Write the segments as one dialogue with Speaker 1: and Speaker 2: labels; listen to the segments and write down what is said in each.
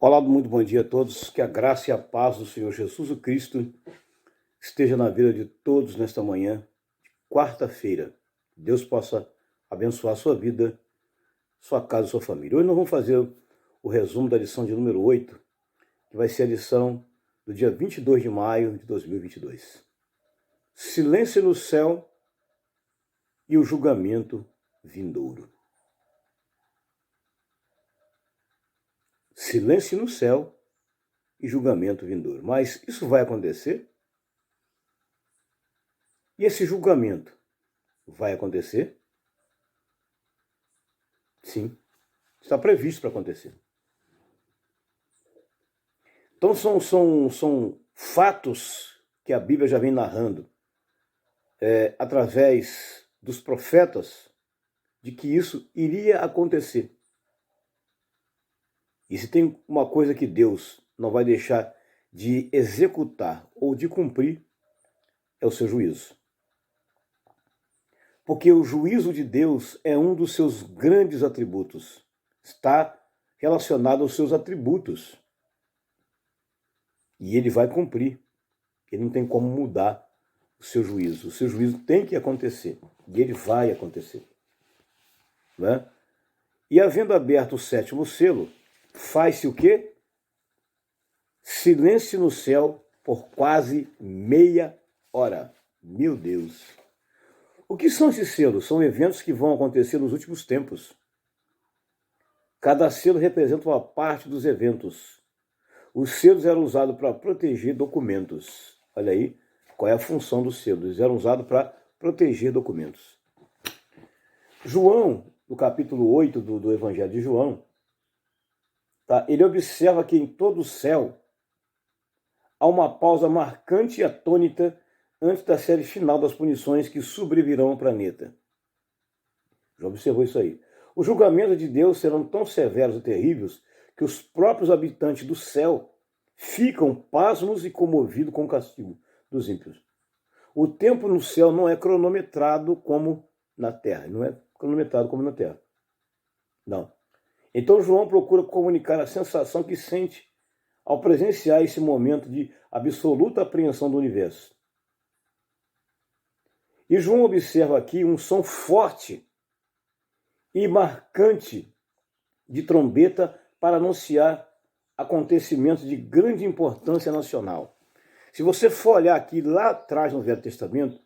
Speaker 1: Olá, muito bom dia a todos. Que a graça e a paz do Senhor Jesus Cristo esteja na vida de todos nesta manhã, quarta-feira. Deus possa abençoar a sua vida, sua casa e sua família. Hoje nós vamos fazer o resumo da lição de número 8, que vai ser a lição do dia 22 de maio de 2022. Silêncio no céu e o julgamento vindouro. Silêncio no céu e julgamento vindouro. Mas isso vai acontecer? E esse julgamento vai acontecer? Sim, está previsto para acontecer. Então são fatos que a Bíblia já vem narrando através dos profetas de que isso iria acontecer. E se tem uma coisa que Deus não vai deixar de executar ou de cumprir, é o seu juízo. Porque o juízo de Deus é um dos seus grandes atributos. Está relacionado aos seus atributos. E ele vai cumprir. Ele não tem como mudar o seu juízo. O seu juízo tem que acontecer. E ele vai acontecer. Né? E havendo aberto o sétimo selo, faz-se o quê? Silêncio no céu por quase meia hora. Meu Deus! O que são esses selos? São eventos que vão acontecer nos últimos tempos. Cada selo representa uma parte dos eventos. Os selos eram usados para proteger documentos. Olha aí qual é a função dos selos. Eles eram usados para proteger documentos. João, no capítulo 8 do Evangelho de João, tá? Ele observa que em todo o céu há uma pausa marcante e atônita antes da série final das punições que sobrevirão ao planeta. Já observou isso aí? Os julgamentos de Deus serão tão severos e terríveis que os próprios habitantes do céu ficam pasmos e comovidos com o castigo dos ímpios. O tempo no céu não é cronometrado como na terra. Não é cronometrado como na terra. Não. Então João procura comunicar a sensação que sente ao presenciar esse momento de absoluta apreensão do universo. E João observa aqui um som forte e marcante de trombeta para anunciar acontecimentos de grande importância nacional. Se você for olhar aqui lá atrás no Velho Testamento,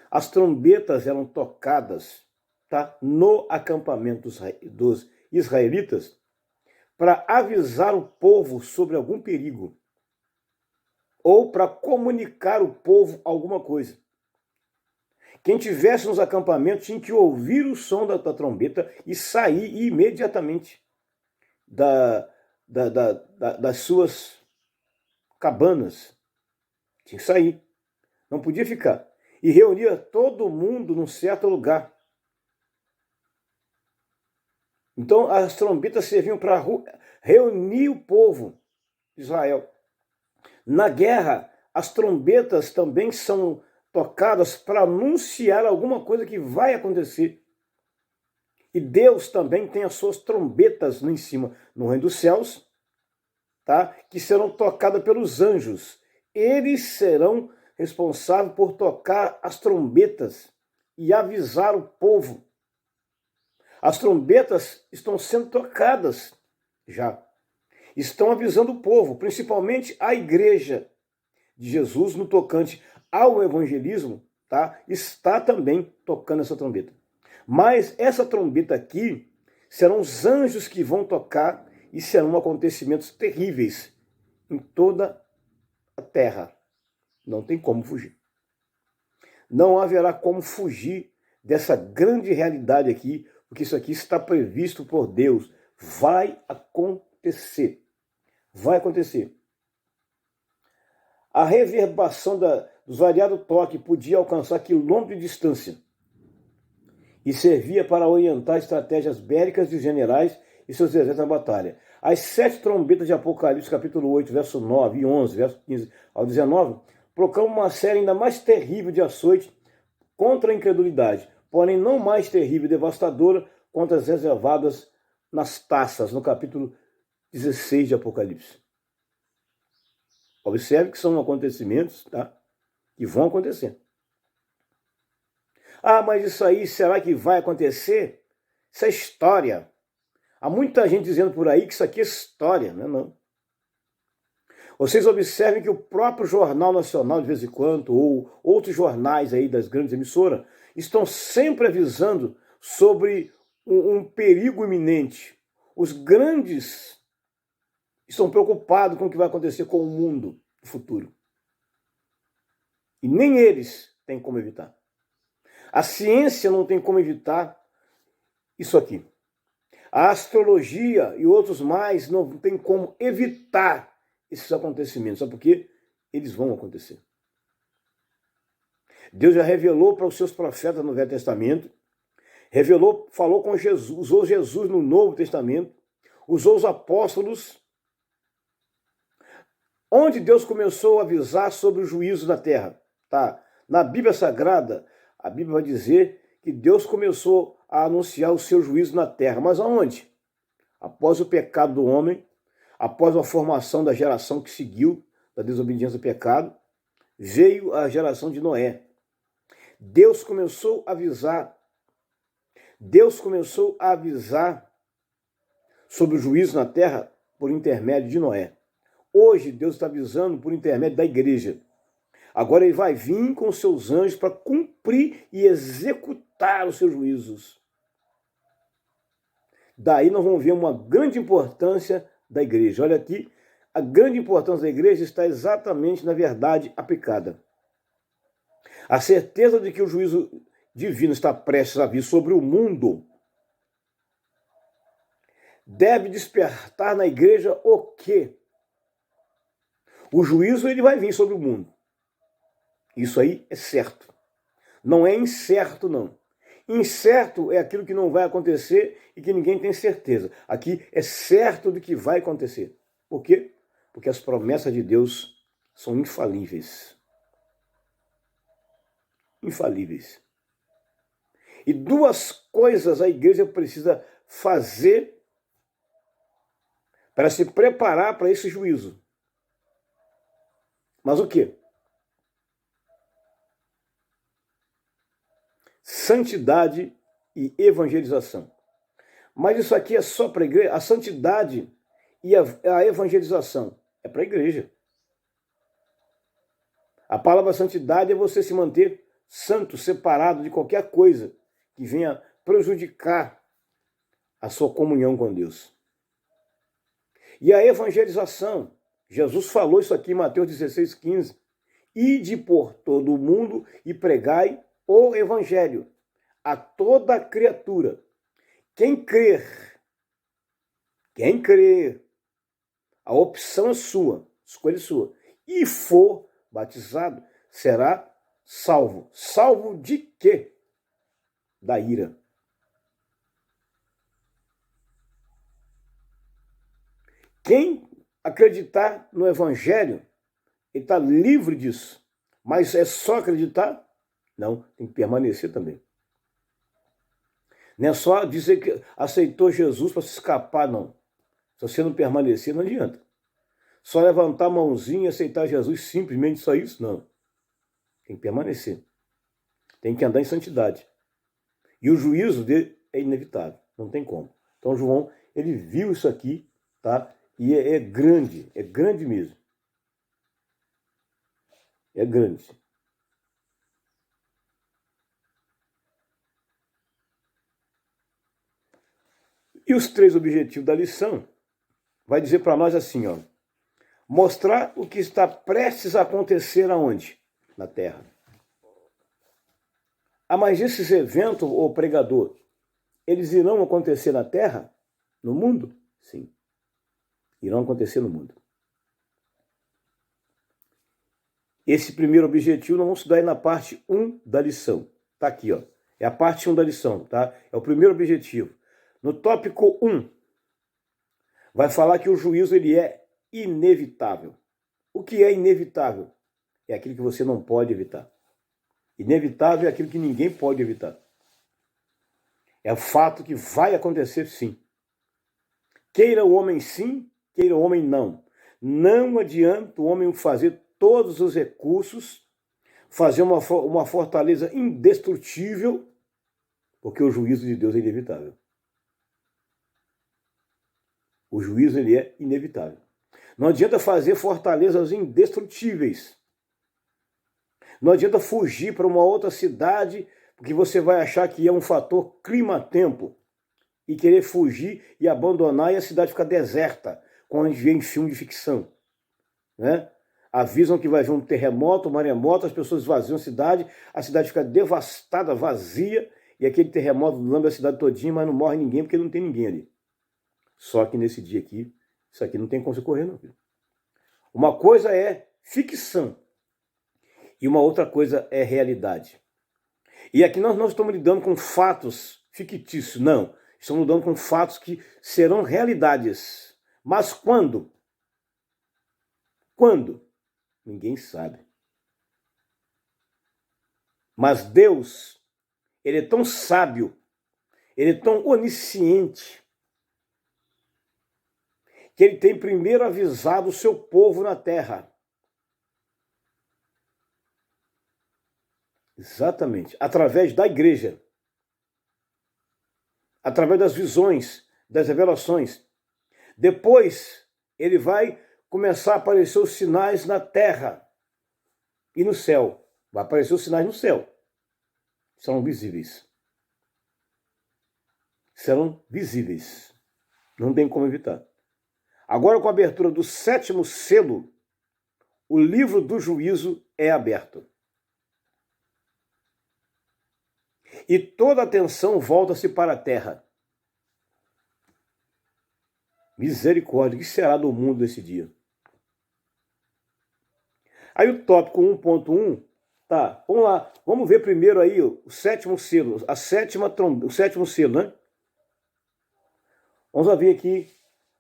Speaker 1: as trombetas eram tocadas, tá, no acampamento dos israelitas para avisar o povo sobre algum perigo ou para comunicar ao povo alguma coisa. Quem tivesse nos acampamentos tinha que ouvir o som da trombeta e sair imediatamente das suas cabanas. Tinha que sair. Não podia ficar. E reunia todo mundo num certo lugar. Então as trombetas serviam para reunir o povo de Israel. Na guerra, as trombetas também são tocadas para anunciar alguma coisa que vai acontecer. E Deus também tem as suas trombetas lá em cima, no reino dos céus, tá? Que serão tocadas pelos anjos. Eles serão responsáveis por tocar as trombetas e avisar o povo. As trombetas estão sendo tocadas já. Estão avisando o povo, principalmente a igreja de Jesus, no tocante ao evangelismo, tá? Está também tocando essa trombeta. Mas essa trombeta aqui serão os anjos que vão tocar e serão acontecimentos terríveis em toda a terra. Não tem como fugir. Não haverá como fugir dessa grande realidade aqui, porque isso aqui está previsto por Deus. Vai acontecer. Vai acontecer. A reverberação dos variados toques podia alcançar quilômetros de distância e servia para orientar estratégias bélicas de generais e seus exércitos na batalha. As 7 trombetas de Apocalipse, capítulo 8, verso 9 e 11, verso 15 ao 19, proclamam uma série ainda mais terrível de açoite contra a incredulidade, porém não mais terrível e devastadora quanto as reservadas nas taças, no capítulo 16 de Apocalipse. Observe que são acontecimentos, tá? Que vão acontecer. Ah, mas isso aí, será que vai acontecer? Isso é história. Há muita gente dizendo por aí que isso aqui é história, não é não. Vocês observem que o próprio Jornal Nacional, de vez em quando, ou outros jornais aí das grandes emissoras, estão sempre avisando sobre um perigo iminente. Os grandes estão preocupados com o que vai acontecer com o mundo no futuro. E nem eles têm como evitar. A ciência não tem como evitar isso aqui. A astrologia e outros mais não tem como evitar esses acontecimentos. Sabe por quê? Eles vão acontecer. Deus já revelou para os seus profetas no Velho Testamento, revelou, falou com Jesus, usou Jesus no Novo Testamento, usou os apóstolos, onde Deus começou a avisar sobre o juízo da terra. Tá? Na Bíblia Sagrada, a Bíblia vai dizer que Deus começou a anunciar o seu juízo na terra. Mas aonde? Após o pecado do homem, após a formação da geração que seguiu, da desobediência ao pecado, veio a geração de Noé. Deus começou a avisar sobre o juízo na terra por intermédio de Noé. Hoje Deus está avisando por intermédio da igreja. Agora ele vai vir com os seus anjos para cumprir e executar os seus juízos. Daí nós vamos ver uma grande importância da igreja. Olha aqui, a grande importância da igreja está exatamente na verdade aplicada. A certeza de que o juízo divino está prestes a vir sobre o mundo deve despertar na igreja o quê? O juízo ele vai vir sobre o mundo. Isso aí é certo. Não é incerto, não. Incerto é aquilo que não vai acontecer e que ninguém tem certeza. Aqui é certo do que vai acontecer. Por quê? Porque as promessas de Deus são infalíveis. Infalíveis. E duas coisas a igreja precisa fazer para se preparar para esse juízo. Mas o quê? Santidade e evangelização. Mas isso aqui é só para a igreja? A santidade e a evangelização é para a igreja. A palavra santidade é você se manter santo, separado de qualquer coisa que venha prejudicar a sua comunhão com Deus. E a evangelização, Jesus falou isso aqui em Mateus 16,15. Ide por todo o mundo e pregai o evangelho a toda criatura. Quem crer, a opção é sua, escolha sua, e for batizado, será salvo. Salvo de quê? Da ira. Quem acreditar no evangelho, ele está livre disso. Mas é só acreditar? Não, tem que permanecer também. Não é só dizer que aceitou Jesus para se escapar, não. Se você não permanecer, não adianta. Só levantar a mãozinha e aceitar Jesus, simplesmente só isso? Não. Tem que permanecer. Tem que andar em santidade. E o juízo dele é inevitável, não tem como. Então João, ele viu isso aqui, tá? E é grande mesmo. É grande. E os 3 objetivos da lição vai dizer para nós assim, ó, mostrar o que está prestes a acontecer aonde? Na Terra. Ah, mas esses eventos, ô pregador, eles irão acontecer na Terra? No mundo? Sim. Irão acontecer no mundo. Esse primeiro objetivo nós vamos estudar aí na parte 1 da lição. Tá aqui, ó. É a parte 1 da lição, tá? É o primeiro objetivo. No tópico 1, vai falar que o juízo ele é inevitável. O que é inevitável? É aquilo que você não pode evitar. Inevitável é aquilo que ninguém pode evitar. É o fato que vai acontecer sim. Queira o homem sim, queira o homem não. Não adianta o homem fazer todos os recursos, fazer uma fortaleza indestrutível, porque o juízo de Deus é inevitável. O juízo, ele é inevitável. Não adianta fazer fortalezas indestrutíveis. Não adianta fugir para uma outra cidade, porque você vai achar que é um fator clima-tempo, e querer fugir e abandonar e a cidade ficar deserta, quando a gente vê em filme de ficção. Né? Avisam que vai vir um terremoto, um maremoto, as pessoas esvaziam a cidade fica devastada, vazia, e aquele terremoto lambe a cidade todinha, mas não morre ninguém, porque não tem ninguém ali. Só que nesse dia aqui, isso aqui não tem como você correr, não. Uma coisa é ficção, e uma outra coisa é realidade. E aqui nós não estamos lidando com fatos fictícios, não. Estamos lidando com fatos que serão realidades. Mas quando? Quando? Ninguém sabe. Mas Deus, ele é tão sábio, ele é tão onisciente, que ele tem primeiro avisado o seu povo na terra. Exatamente, através da igreja. Através das visões, das revelações. Depois, ele vai começar a aparecer os sinais na terra e no céu. Vai aparecer os sinais no céu. Serão visíveis. Serão visíveis. Não tem como evitar. Agora, com a abertura do 7º selo, o livro do juízo é aberto. E toda a atenção volta-se para a terra. Misericórdia, o que será do mundo nesse dia? Aí o tópico 1.1, tá, vamos lá, vamos ver primeiro aí o 7º selo, o 7º selo, né? Vamos ver aqui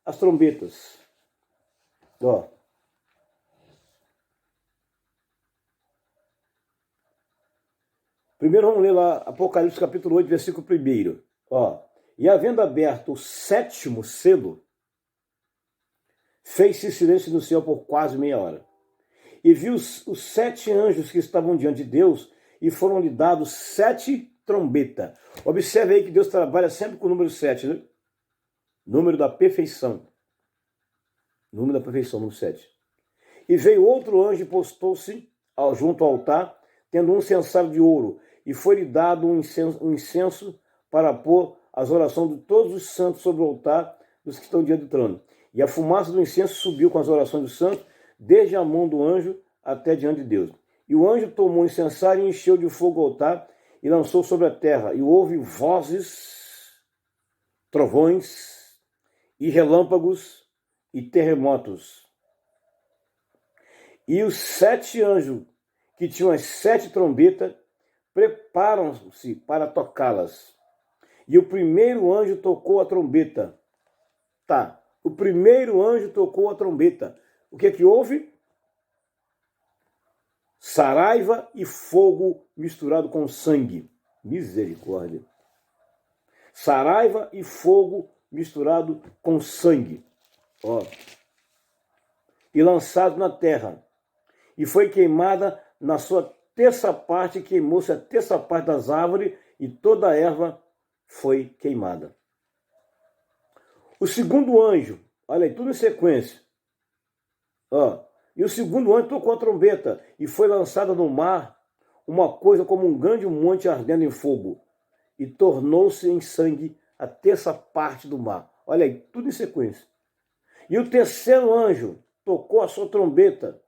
Speaker 1: as trombetas. Ó. Primeiro vamos ler lá Apocalipse capítulo 8, versículo 1. Ó. E havendo aberto o 7º selo, fez-se silêncio no céu por quase meia hora. E viu os 7 anjos que estavam diante de Deus, e foram-lhe dados 7 trombetas. Observe aí que Deus trabalha sempre com o número 7, né? Número da perfeição. Número da perfeição, número 7. E veio outro anjo e postou-se junto ao altar, tendo um censário de ouro, e foi-lhe dado um incenso para pôr as orações de todos os santos sobre o altar dos que estão diante do trono. E a fumaça do incenso subiu com as orações dos santos, desde a mão do anjo até diante de Deus. E o anjo tomou o incensário e encheu de fogo o altar, e lançou sobre a terra. E houve vozes, trovões, e relâmpagos, e terremotos. E os 7 anjos, que tinham as 7 trombetas, preparam-se para tocá-las. E o primeiro anjo tocou a trombeta. Tá, o primeiro anjo tocou a trombeta. O que houve? Saraiva e fogo misturado com sangue. Misericórdia. Saraiva e fogo misturado com sangue. Ó. E lançado na terra. E foi queimada na sua terça parte, queimou-se a terça parte das árvores, e toda a erva foi queimada. O segundo anjo, olha aí, tudo em sequência. Ó, e o segundo anjo tocou a trombeta, e foi lançada no mar uma coisa como um grande monte ardendo em fogo, e tornou-se em sangue a terça parte do mar. Olha aí, tudo em sequência. E o terceiro anjo tocou a sua trombeta,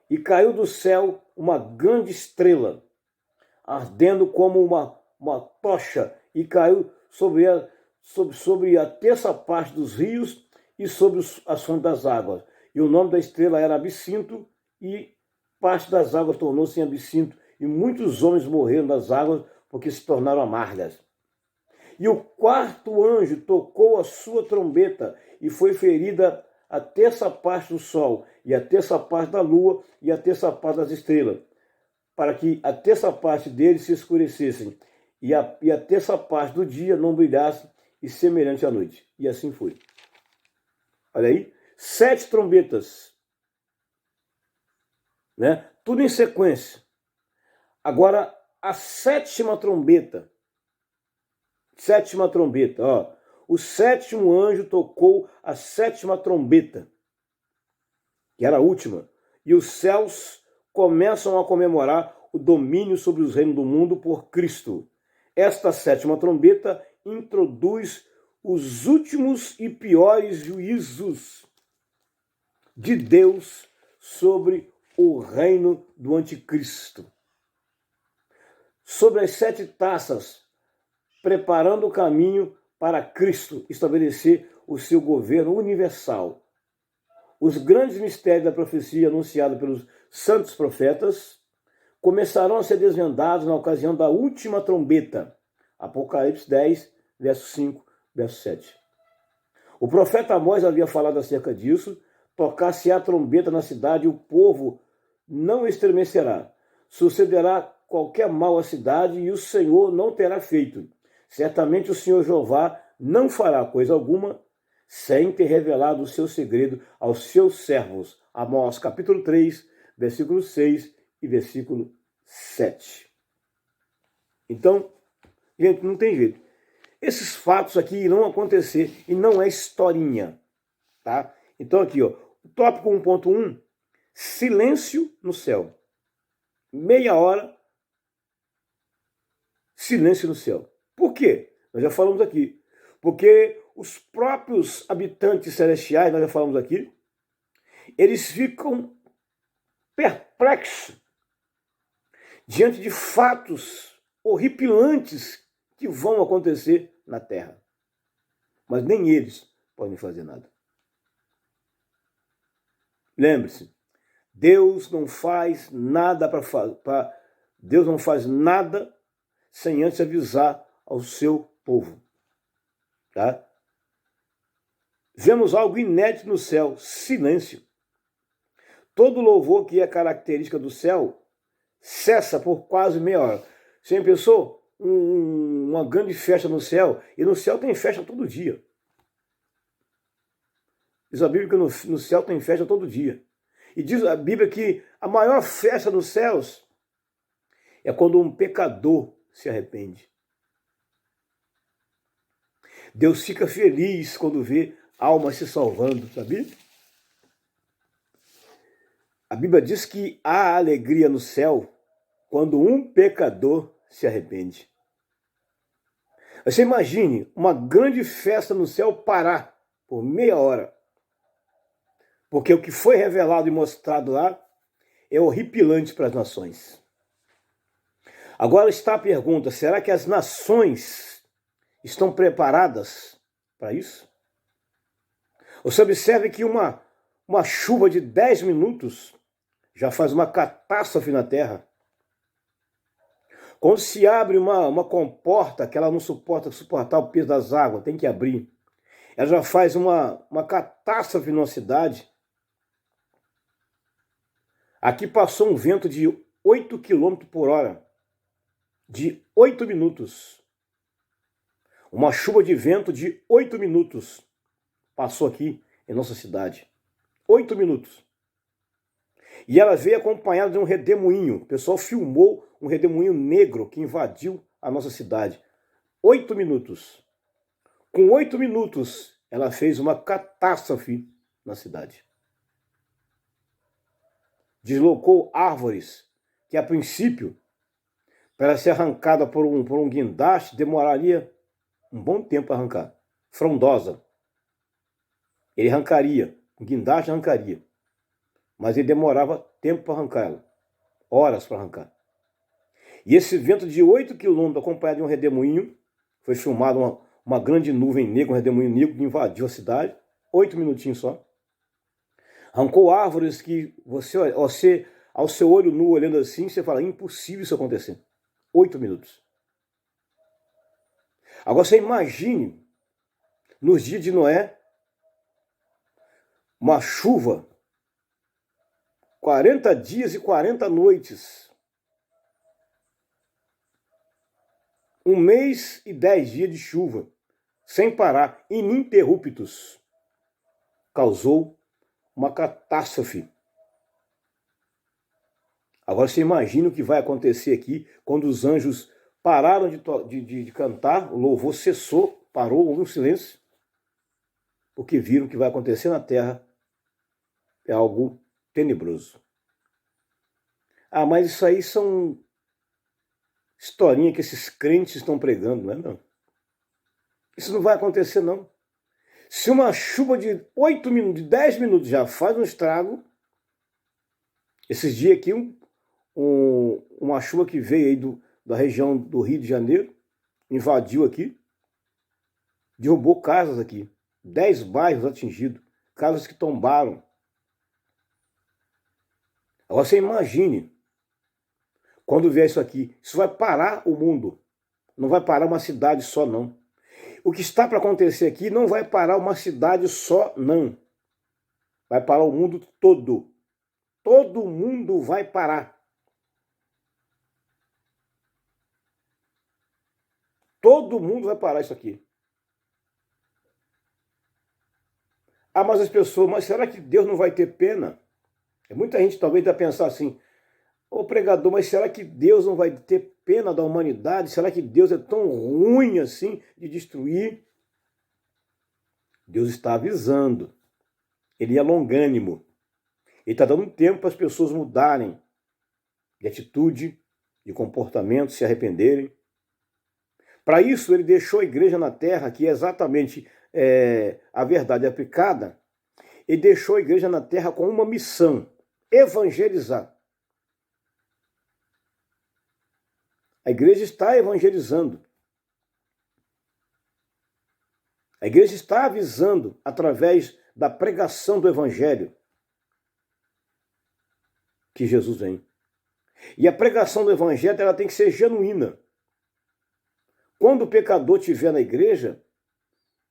Speaker 1: e caiu do céu uma grande estrela, ardendo como uma tocha, e caiu sobre a terça parte dos rios e sobre as fontes das águas. E o nome da estrela era Absinto, e parte das águas tornou-se em absinto, e muitos homens morreram das águas, porque se tornaram amargas. E o quarto anjo tocou a sua trombeta, e foi ferida a terça parte do sol, e a terça parte da lua, e a terça parte das estrelas, para que a terça parte deles se escurecessem, e a terça parte do dia não brilhasse, e semelhante à noite. E assim foi. Olha aí, 7 trombetas, né? Tudo em sequência. Agora, a sétima trombeta, ó. O sétimo anjo tocou a sétima trombeta, que era a última, e os céus começam a comemorar o domínio sobre os reinos do mundo por Cristo. Esta sétima trombeta introduz os últimos e piores juízos de Deus sobre o reino do anticristo. Sobre as 7 taças, preparando o caminho para Cristo estabelecer o seu governo universal. Os grandes mistérios da profecia anunciada pelos santos profetas começarão a ser desvendados na ocasião da última trombeta. Apocalipse 10, verso 5, verso 7. O profeta Amós havia falado acerca disso. Tocar-se a trombeta na cidade e o povo não estremecerá. Sucederá qualquer mal à cidade e o Senhor não terá feito. Certamente o Senhor Jeová não fará coisa alguma sem ter revelado o seu segredo aos seus servos. Amós capítulo 3, versículo 6 e versículo 7. Então, gente, não tem jeito. Esses fatos aqui irão acontecer e não é historinha, tá? Então aqui, ó, o tópico 1.1, silêncio no céu. Meia hora, silêncio no céu. Por quê? Nós já falamos aqui. Porque os próprios habitantes celestiais, nós já falamos aqui, eles ficam perplexos diante de fatos horripilantes que vão acontecer na Terra. Mas nem eles podem fazer nada. Lembre-se, Deus não faz nada Deus não faz nada sem antes avisar ao seu povo. Tá? Vemos algo inédito no céu, silêncio. Todo louvor que é característica do céu cessa por quase meia hora. Você pensou? Uma grande festa no céu, e no céu tem festa todo dia. Diz a Bíblia que no céu tem festa todo dia. E diz a Bíblia que a maior festa dos céus é quando um pecador se arrepende. Deus fica feliz quando vê almas se salvando, sabia? A Bíblia diz que há alegria no céu quando um pecador se arrepende. Você imagine uma grande festa no céu parar por meia hora. Porque o que foi revelado e mostrado lá é horripilante para as nações. Agora está a pergunta, será que as nações estão preparadas para isso? Você observe que uma chuva de 10 minutos já faz uma catástrofe na Terra. Quando se abre uma comporta que ela não suportar o peso das águas, tem que abrir. Ela já faz uma catástrofe na cidade. Aqui passou um vento de 8 km por hora, de 8 minutos. Uma chuva de vento de 8 minutos passou aqui em nossa cidade. 8 minutos. E ela veio acompanhada de um redemoinho. O pessoal filmou um redemoinho negro que invadiu a nossa cidade. 8 minutos. Com 8 minutos, ela fez uma catástrofe na cidade. Deslocou árvores que, a princípio, para ser arrancada por um guindaste, demoraria um bom tempo para arrancar. Frondosa. Ele arrancaria, o guindaste arrancaria. Mas ele demorava tempo para arrancar ela. Horas para arrancar. E esse vento de 8 km, acompanhado de um redemoinho, foi filmado uma grande nuvem negra, um redemoinho negro que invadiu a cidade. 8 minutinhos só. Arrancou árvores que você, ao seu olho nu, olhando assim, você fala, impossível isso acontecer. 8 minutos. Agora você imagine, nos dias de Noé, uma chuva, 40 dias e 40 noites. 1 mês e 10 dias de chuva, sem parar, ininterruptos. causou uma catástrofe. Agora você imagina o que vai acontecer aqui quando os anjos pararam de cantar, o louvor cessou, parou, houve um silêncio, porque viram o que vai acontecer na terra é algo tenebroso. Ah, mas isso aí são historinha que esses crentes estão pregando, não é não? Isso não vai acontecer não. Se uma chuva de 8 minutos, de 10 minutos já faz um estrago, esses dias aqui uma chuva que veio aí da região do Rio de Janeiro, invadiu aqui, derrubou casas aqui, 10 bairros atingidos, casas que tombaram. Agora você imagine, quando vier isso aqui, isso vai parar o mundo, não vai parar uma cidade só não. O que está para acontecer aqui não vai parar uma cidade só não, vai parar o mundo todo. Todo mundo vai parar. Todo mundo vai parar isso aqui. Ah, mas as pessoas, mas será que Deus não vai ter pena? Muita gente talvez vai pensar assim, ô pregador, mas será que Deus não vai ter pena da humanidade? Será que Deus é tão ruim assim de destruir? Deus está avisando. Ele é longânimo. Ele está dando tempo para as pessoas mudarem de atitude, de comportamento, se arrependerem. Para isso, ele deixou a igreja na terra, que é exatamente a verdade aplicada. Ele deixou a igreja na terra com uma missão: evangelizar. A igreja está evangelizando. A igreja está avisando através da pregação do evangelho que Jesus vem. E a pregação do evangelho ela tem que ser genuína. Quando o pecador estiver na igreja,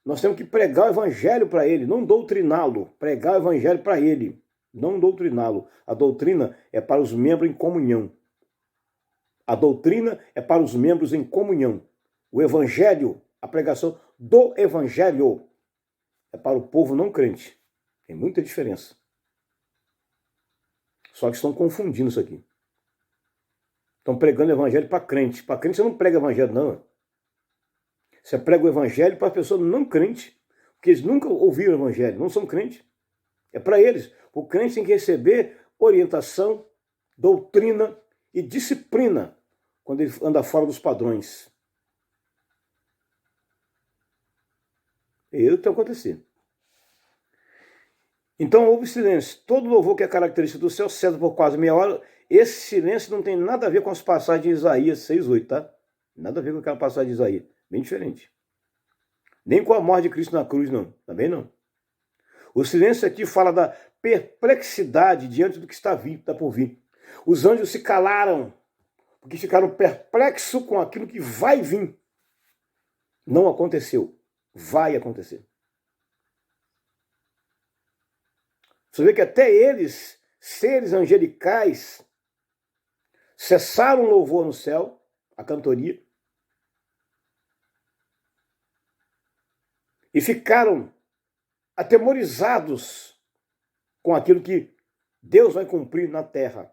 Speaker 1: nós temos que pregar o evangelho para ele, não doutriná-lo. Pregar o evangelho para ele, não doutriná-lo. A doutrina é para os membros em comunhão. A doutrina é para os membros em comunhão. O evangelho, a pregação do evangelho, é para o povo não crente. Tem muita diferença. Só que estão confundindo isso aqui. Estão pregando o evangelho para crente. Para crente você não prega o evangelho, não. Você prega o evangelho para pessoas não crentes, porque eles nunca ouviram o evangelho, não são crentes. É para eles. O crente tem que receber orientação, doutrina e disciplina quando ele anda fora dos padrões. É isso que tem acontecido. Então houve silêncio. Todo louvor que é característica do céu cessa por quase meia hora. Esse silêncio não tem nada a ver com as passagens de Isaías 6:8, tá? Nada a ver com aquela passagem de Isaías. Bem diferente. Nem com a morte de Cristo na cruz, não. Também não. O silêncio aqui fala da perplexidade diante do que está por vir. Os anjos se calaram, porque ficaram perplexos com aquilo que vai vir. Não aconteceu. Vai acontecer. Você vê que até eles, seres angelicais, cessaram o louvor no céu, a cantoria, e ficaram atemorizados com aquilo que Deus vai cumprir na terra.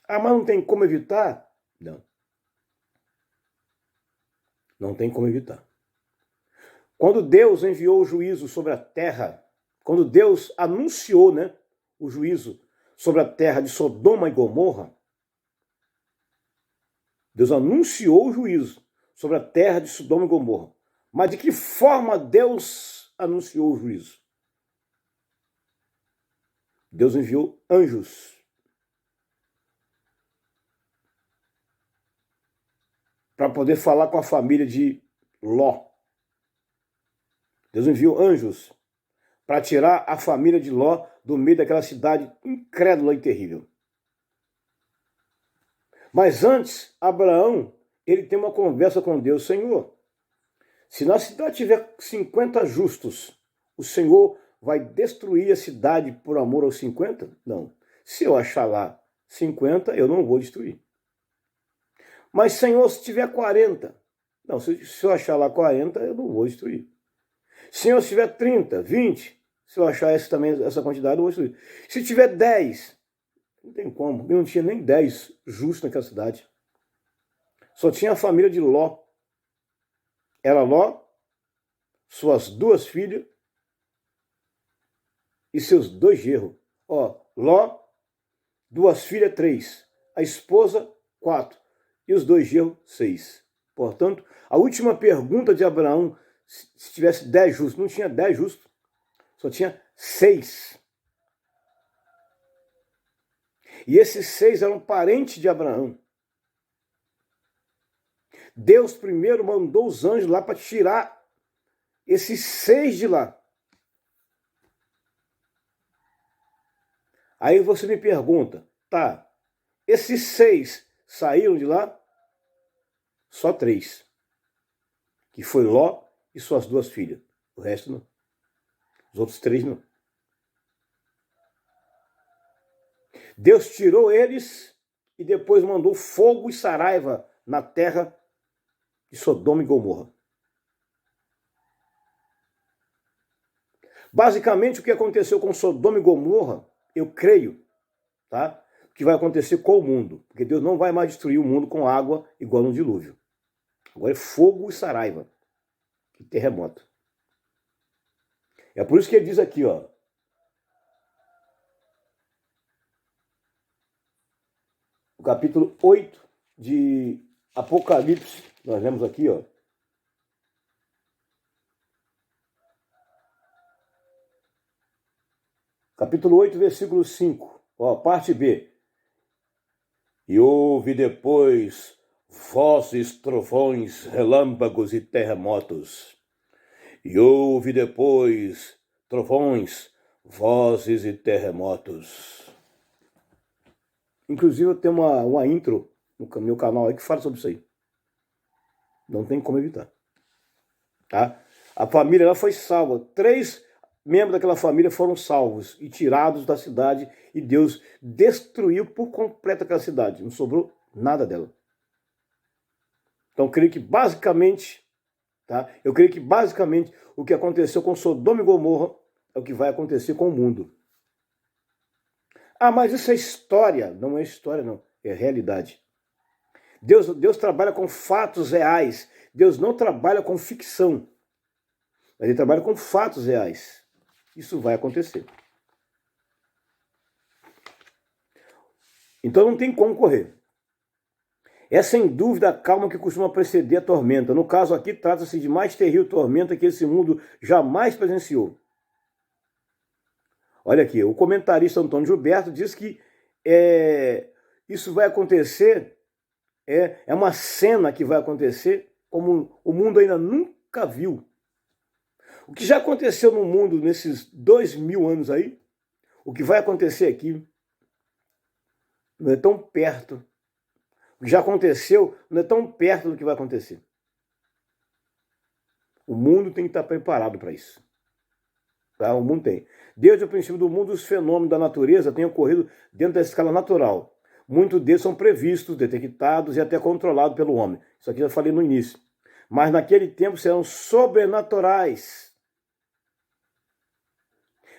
Speaker 1: Ah, mas não tem como evitar? Não. Não tem como evitar. Quando Deus enviou o juízo sobre a terra, quando Deus anunciou, o juízo sobre a terra de Sodoma e Gomorra, Deus anunciou o juízo sobre a terra de Sodoma e Gomorra. Mas de que forma Deus anunciou o juízo? Deus enviou anjos para poder falar com a família de Ló. Deus enviou anjos para tirar a família de Ló do meio daquela cidade incrédula e terrível. Mas antes, Abraão, ele tem uma conversa com Deus. Senhor, se na cidade tiver 50 justos, o Senhor vai destruir a cidade por amor aos 50? Não. Se eu achar lá 50, eu não vou destruir. Mas, Senhor, se tiver 40, não, se eu achar lá 40, eu não vou destruir. Senhor, se tiver 30, 20, Se eu achar essa quantidade, eu vou destruir. Se tiver 10, não tem como. Eu não tinha nem 10 justos naquela cidade. Só tinha a família de Ló. Era Ló, suas 2 filhas e seus 2 genros. Ó, Ló, 2 filhas, 3. A esposa, 4. E os 2 genros, 6. Portanto, a última pergunta de Abraão, se tivesse 10 justos, não tinha 10 justos. Só tinha 6. E esses 6 eram parentes de Abraão. Deus primeiro mandou os anjos lá para tirar esses 6 de lá. Aí você me pergunta, tá, esses 6 saíram de lá? Só 3. Que foi Ló e suas 2 filhas. O resto não. Os outros 3 não. Deus tirou eles e depois mandou fogo e saraiva na terra de Sodoma e Gomorra. Basicamente, o que aconteceu com Sodoma e Gomorra, eu creio, tá? Que vai acontecer com o mundo. Porque Deus não vai mais destruir o mundo com água igual no dilúvio. Agora é fogo e saraiva. E terremoto. É por isso que ele diz aqui, ó. O capítulo 8 de Apocalipse, nós lemos aqui, ó. Capítulo 8, versículo 5, ó, parte B. E houve depois vozes, trovões, relâmpagos e terremotos. E houve depois trovões, vozes e terremotos. Inclusive eu tenho uma intro no meu canal aí que fala sobre isso aí. Não tem como evitar. Tá? A família lá foi salva. 3 membros daquela família foram salvos e tirados da cidade e Deus destruiu por completo aquela cidade. Não sobrou nada dela. Então eu creio que basicamente, tá? Eu creio que basicamente o que aconteceu com Sodoma e Gomorra é o que vai acontecer com o mundo. Ah, mas isso é história. Não é história, não. É realidade. Deus trabalha com fatos reais. Deus não trabalha com ficção. Mas ele trabalha com fatos reais. Isso vai acontecer. Então não tem como correr. É sem dúvida a calma que costuma preceder a tormenta. No caso aqui, trata-se de mais terrível tormenta que esse mundo jamais presenciou. Olha aqui, o comentarista Antônio Gilberto diz que isso vai acontecer, é uma cena que vai acontecer como o mundo ainda nunca viu. O que já aconteceu no mundo nesses 2000 anos aí, o que vai acontecer aqui não é tão perto. O que já aconteceu não é tão perto do que vai acontecer. O mundo tem que estar preparado para isso. Tá? O mundo tem. Desde o princípio do mundo, os fenômenos da natureza têm ocorrido dentro da escala natural. Muitos deles são previstos, detectados e até controlados pelo homem. Isso aqui eu já falei no início. Mas naquele tempo serão sobrenaturais.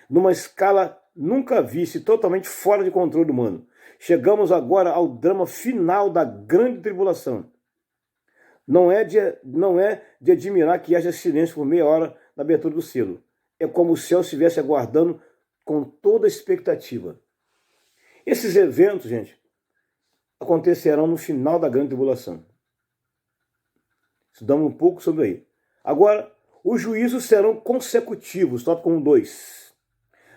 Speaker 1: Numa escala nunca vista e totalmente fora de controle humano. Chegamos agora ao drama final da grande tribulação. Não é de admirar que haja silêncio por meia hora na abertura do selo. É como o céu estivesse aguardando com toda a expectativa. Esses eventos, gente, acontecerão no final da grande tribulação. Estudamos um pouco sobre aí. Agora, os juízos serão consecutivos, tópico 2.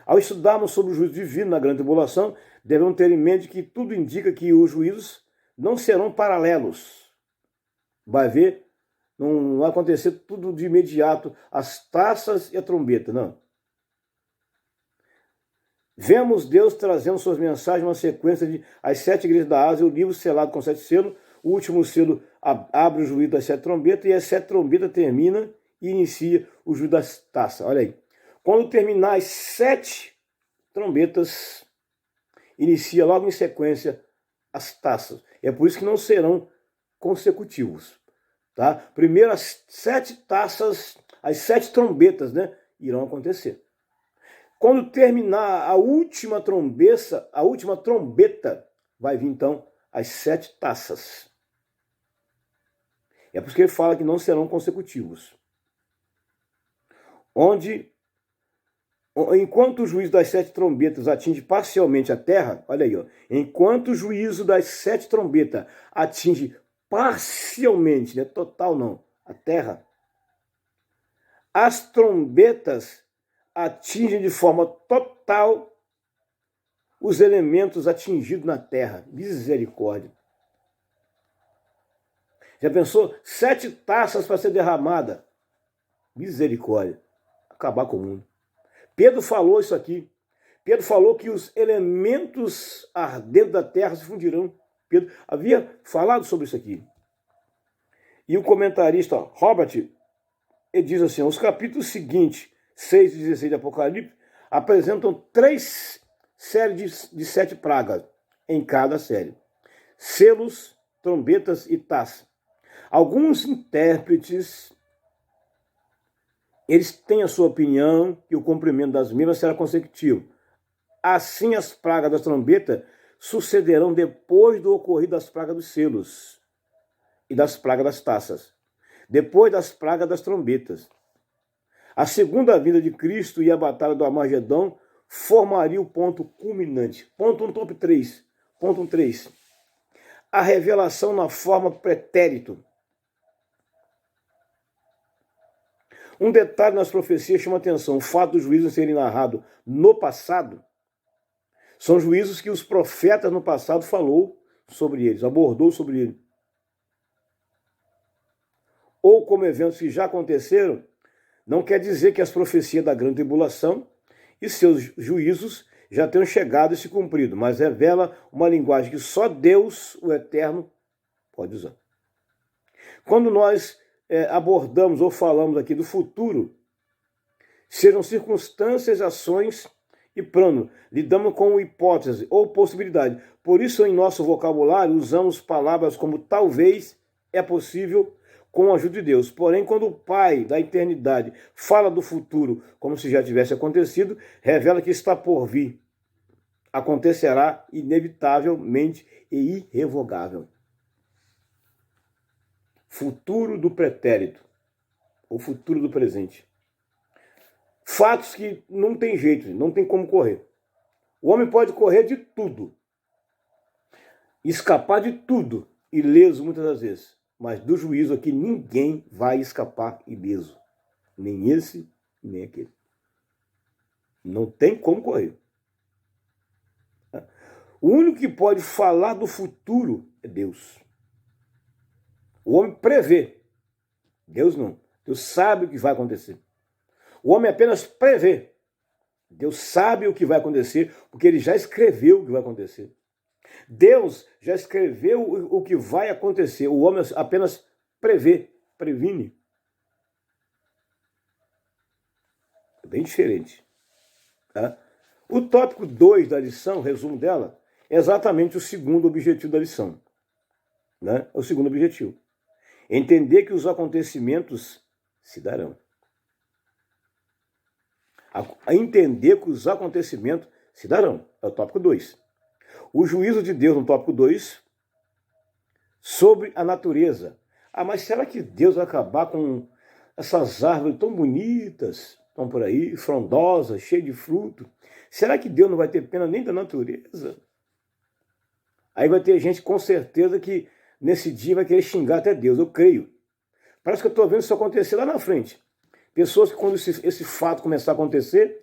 Speaker 1: Ao estudarmos sobre o juízo divino na grande tribulação, devemos ter em mente que tudo indica que os juízos não serão paralelos. Vai ver, não vai acontecer tudo de imediato, as taças e a trombeta, não. Vemos Deus trazendo suas mensagens, uma sequência de as 7 igrejas da Ásia, o livro selado com 7 selos, o último selo abre o juízo das 7 trombetas, e as 7 trombetas termina e inicia o juízo das taças. Olha aí. Quando terminar as 7 trombetas, inicia logo em sequência as taças. É por isso que não serão consecutivos. Tá? Primeiro as 7 taças, as 7 trombetas, né, irão acontecer. Quando terminar a última trombeta, vai vir então as 7 taças. É por isso que ele fala que não serão consecutivos. Enquanto o juízo das 7 trombetas atinge parcialmente a terra, olha aí, ó, enquanto o juízo das 7 trombetas atinge parcialmente, né, total não, a terra, as trombetas atingem de forma total os elementos atingidos na terra. Misericórdia. Já pensou? 7 taças para ser derramada. Misericórdia. Acabar com o mundo. Pedro falou isso aqui. Pedro falou que os elementos ardentes da terra se fundirão. Pedro havia falado sobre isso aqui. E o comentarista Robert, ele diz assim, os capítulos seguintes, 6 e 16 de Apocalipse, apresentam 3 séries de 7 pragas em cada série. Selos, trombetas e taças. Alguns intérpretes, eles têm a sua opinião que o cumprimento das mesmas será consecutivo. Assim, as pragas das trombetas sucederão depois do ocorrido das pragas dos selos e das pragas das taças, depois das pragas das trombetas. A segunda vinda de Cristo e a batalha do Armagedão formaria o ponto culminante. Ponto 1, top 3. Ponto 3. A revelação na forma pretérito. Um detalhe nas profecias chama atenção. O fato dos juízos serem narrados no passado são juízos que os profetas no passado falou sobre eles, abordou sobre eles. Ou como eventos que já aconteceram, não quer dizer que as profecias da grande tribulação e seus juízos já tenham chegado e se cumprido, mas revela uma linguagem que só Deus, o Eterno, pode usar. Quando nós abordamos ou falamos aqui do futuro, serão circunstâncias, ações e plano. Lidamos com hipótese ou possibilidade. Por isso, em nosso vocabulário, usamos palavras como talvez, é possível, com a ajuda de Deus. Porém, quando o Pai da eternidade fala do futuro como se já tivesse acontecido, revela que está por vir. Acontecerá inevitavelmente e irrevogável. Futuro do pretérito, o futuro do presente. Fatos que não tem jeito, não tem como correr. O homem pode correr de tudo, escapar de tudo, ileso muitas das vezes. Mas do juízo aqui ninguém vai escapar ileso. Nem esse, nem aquele. Não tem como correr. O único que pode falar do futuro é Deus. O homem prevê. Deus não. Deus sabe o que vai acontecer. O homem apenas prevê. Deus sabe o que vai acontecer, porque ele já escreveu o que vai acontecer. Deus já escreveu o que vai acontecer. O homem apenas prevê, previne. É bem diferente. Tá? O tópico 2 da lição, resumo dela, é exatamente o segundo objetivo da lição. Né? O segundo objetivo. Entender que os acontecimentos se darão. Entender que os acontecimentos se darão. É o tópico 2. O juízo de Deus, no tópico 2, sobre a natureza. Mas será que Deus vai acabar com essas árvores tão bonitas, estão por aí, frondosas, cheias de fruto? Será que Deus não vai ter pena nem da natureza? Aí vai ter gente com certeza que nesse dia vai querer xingar até Deus, eu creio. Parece que eu estou vendo isso acontecer lá na frente. Pessoas que quando esse fato começar a acontecer,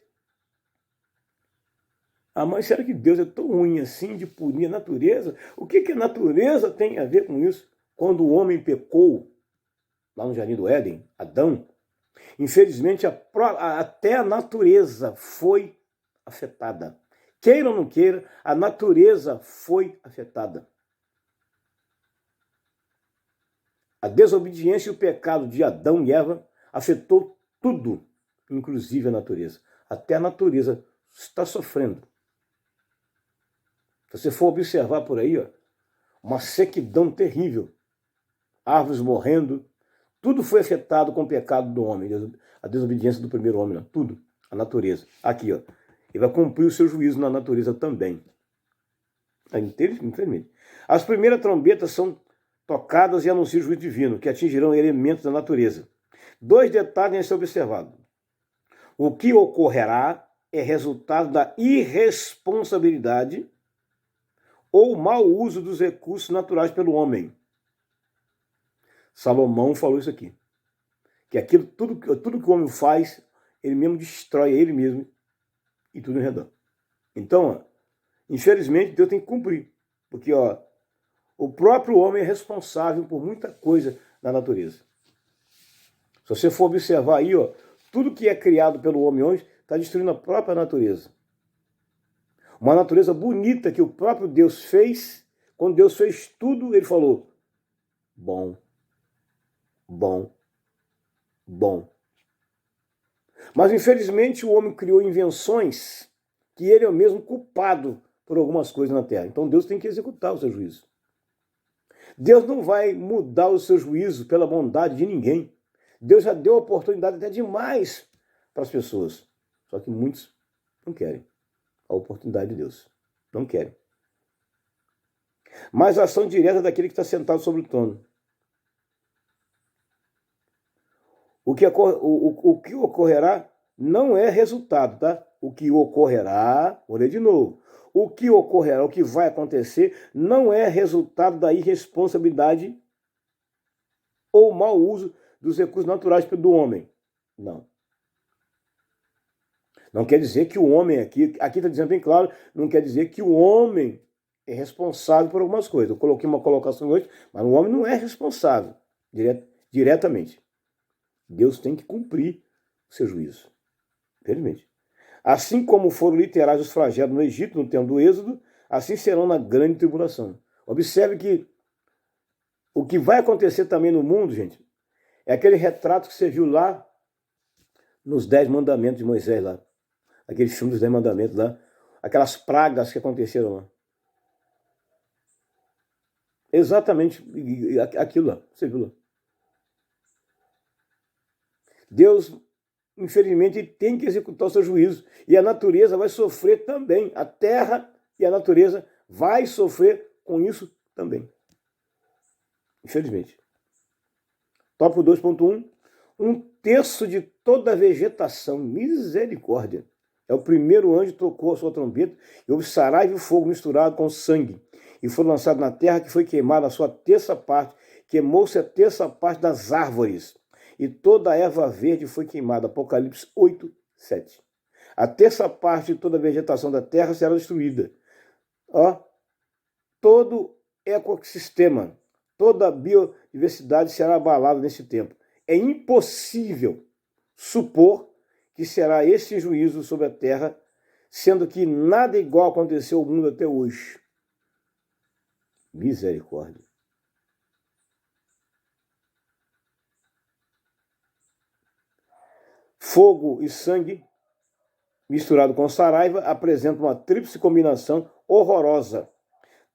Speaker 1: mas será que Deus é tão ruim assim de punir a natureza? O que a natureza tem a ver com isso? Quando o homem pecou, lá no Jardim do Éden, Adão, infelizmente até a natureza foi afetada. Queira ou não queira, a natureza foi afetada. A desobediência e o pecado de Adão e Eva afetou tudo, inclusive a natureza. Até a natureza está sofrendo. Se você for observar por aí, uma sequidão terrível, árvores morrendo, tudo foi afetado com o pecado do homem, a desobediência do primeiro homem, tudo, a natureza. Aqui, e vai cumprir o seu juízo na natureza também. Infelizmente. As primeiras trombetas são tocadas e anunciam o juízo divino, que atingirão elementos da natureza. 2 detalhes a ser observados. O que ocorrerá é resultado da irresponsabilidade ou mau uso dos recursos naturais pelo homem. Salomão falou isso aqui. Que aquilo, tudo que o homem faz, ele mesmo destrói ele mesmo e tudo em redor. Então, infelizmente, Deus tem que cumprir. Porque o próprio homem é responsável por muita coisa na natureza. Se você for observar aí, tudo que é criado pelo homem hoje está destruindo a própria natureza. Uma natureza bonita que o próprio Deus fez. Quando Deus fez tudo, ele falou: bom, bom, bom. Mas, infelizmente, o homem criou invenções que ele é o mesmo culpado por algumas coisas na Terra. Então, Deus tem que executar o seu juízo. Deus não vai mudar o seu juízo pela bondade de ninguém. Deus já deu oportunidade até demais para as pessoas. Só que muitos não querem a oportunidade de Deus. Não querem. Mas a ação direta daquele que está sentado sobre o trono. O que ocorrerá não é resultado, tá? O que ocorrerá, vou ler de novo. O que ocorrerá, o que vai acontecer, não é resultado da irresponsabilidade ou mau uso dos recursos naturais do homem. Não. Não quer dizer que o homem aqui está dizendo bem claro, não quer dizer que o homem é responsável por algumas coisas. Eu coloquei uma colocação hoje, mas o homem não é responsável diretamente. Deus tem que cumprir o seu juízo. Infelizmente. Assim como foram literais os flagelos no Egito, no tempo do Êxodo, assim serão na grande tribulação. Observe que o que vai acontecer também no mundo, gente, é aquele retrato que você viu lá nos 10 mandamentos de Moisés, lá. Aquele filme dos 10 mandamentos lá. Aquelas pragas que aconteceram lá. Exatamente aquilo lá. Você viu lá. Deus, infelizmente, tem que executar o seu juízo. E a natureza vai sofrer também. A terra e a natureza vai sofrer com isso também. Infelizmente. Tópico 2.1. 1/3 de toda a vegetação. Misericórdia. É o primeiro anjo que tocou a sua trombeta e houve saraiva e fogo misturado com sangue. E foi lançado na terra, que foi queimada a sua terça parte. Queimou-se a terça parte das árvores. E toda a erva verde foi queimada. Apocalipse 8:7. A terça parte de toda a vegetação da terra será destruída. Todo ecossistema, toda a biodiversidade será abalada nesse tempo. É impossível supor que será esse juízo sobre a terra, sendo que nada igual aconteceu ao mundo até hoje. Misericórdia. Fogo e sangue, misturado com saraiva, apresentam uma tríplice combinação horrorosa.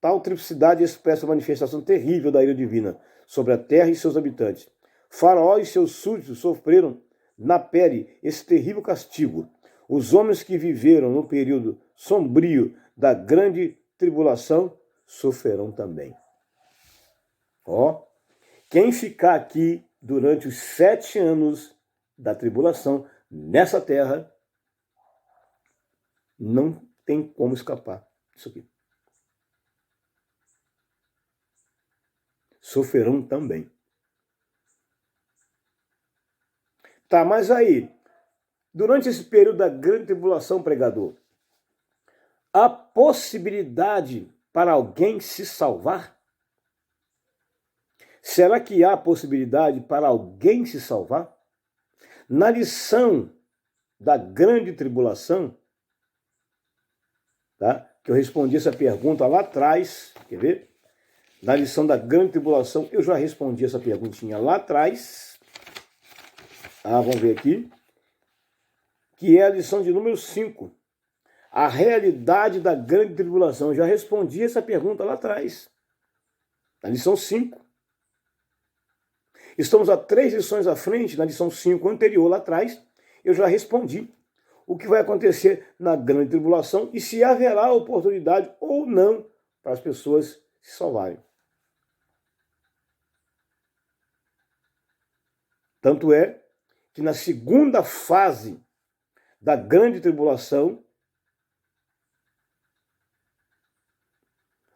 Speaker 1: Tal triplicidade expressa a manifestação terrível da ira divina sobre a terra e seus habitantes. Faraó e seus súditos sofreram na pele esse terrível castigo. Os homens que viveram no período sombrio da grande tribulação sofrerão também. Quem ficar aqui durante os 7 anos da tribulação nessa terra não tem como escapar disso aqui. Sofrerão também. Tá, mas aí, durante esse período da grande tribulação, pregador, há possibilidade para alguém se salvar? Será que há possibilidade para alguém se salvar? Na lição da grande tribulação, tá? Que eu respondi essa pergunta lá atrás, quer ver? Na lição da grande tribulação, eu já respondi essa perguntinha lá atrás. Vamos ver aqui. Que é a lição de número 5. A realidade da grande tribulação. Eu já respondi essa pergunta lá atrás. Na lição 5. Estamos a 3 lições à frente, na lição 5 anterior lá atrás, eu já respondi. o que vai acontecer na grande tribulação e se haverá oportunidade ou não para as pessoas se salvarem. Tanto é que na segunda fase da grande tribulação,